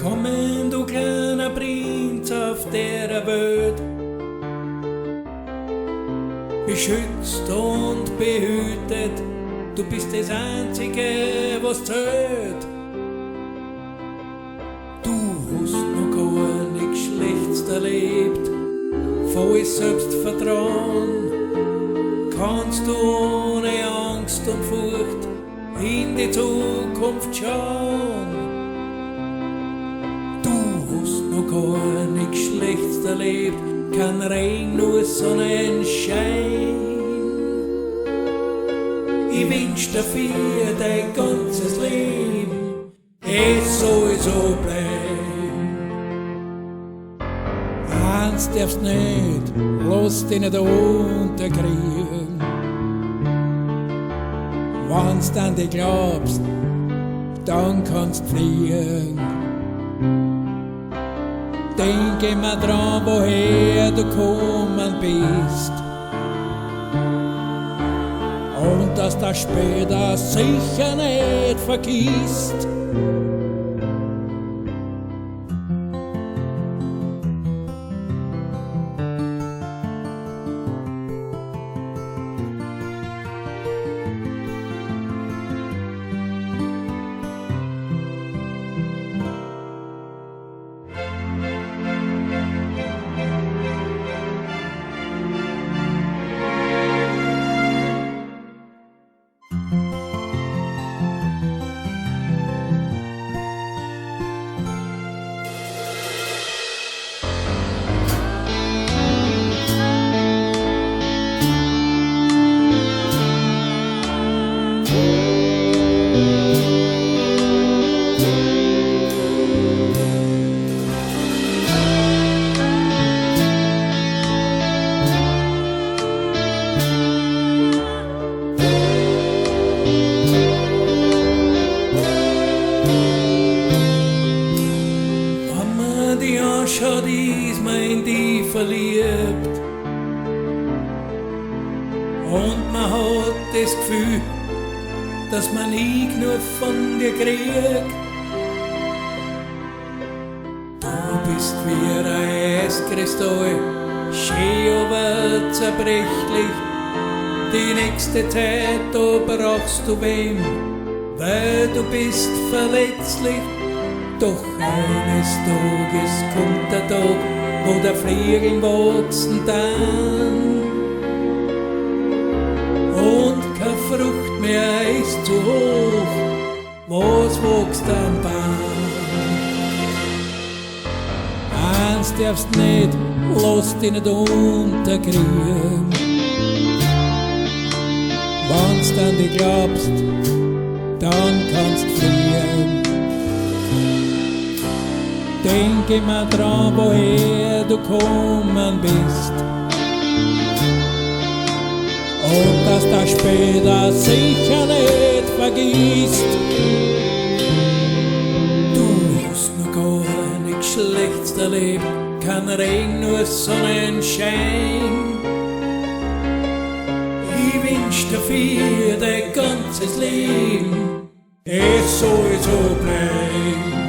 Willkommen, du kleiner Prinz auf der Welt. Beschützt und behütet, du bist das Einzige, was zählt. Du hast noch gar nichts Schlechtes erlebt, voll Selbstvertrauen kannst du ohne Angst und Furcht in die Zukunft schauen. Du hast noch gar nichts Schlechtes erlebt, kein Regen, nur Sonnenschein. Ich wünsch dir für dein ganzes Leben, es soll so bleiben. Eins darfst nicht, lass dich nicht unterkriegen. Wenn's dann dich glaubst, dann kannst fliegen. Denk immer dran, woher du gekommen bist, und dass du später sicher nicht vergisst. Schaut, ist man in die verliebt, und man hat das Gefühl, dass man nie genug von dir kriegt. Du bist wie ein Eiskristall, schön aber zerbrechlich. Die nächste Zeit, da brauchst du wem, weil du bist verletzlich. Doch eines Tages kommt der Tag, wo der Fliegen wachsen dann, und keine Frucht mehr ist zu hoch, was wächst am Baum? Eins darfst nicht, lass dich nicht unterkriegen. Wenn's dann dich glaubst, dann kannst fliegen. Denk immer dran, woher du gekommen bist, und dass du später sicher nicht vergisst. Du hast noch gar nichts Schlechtes erlebt, kein Regen, nur Sonnenschein. Ich wünsch dir für dein ganzes Leben, es soll so bleiben.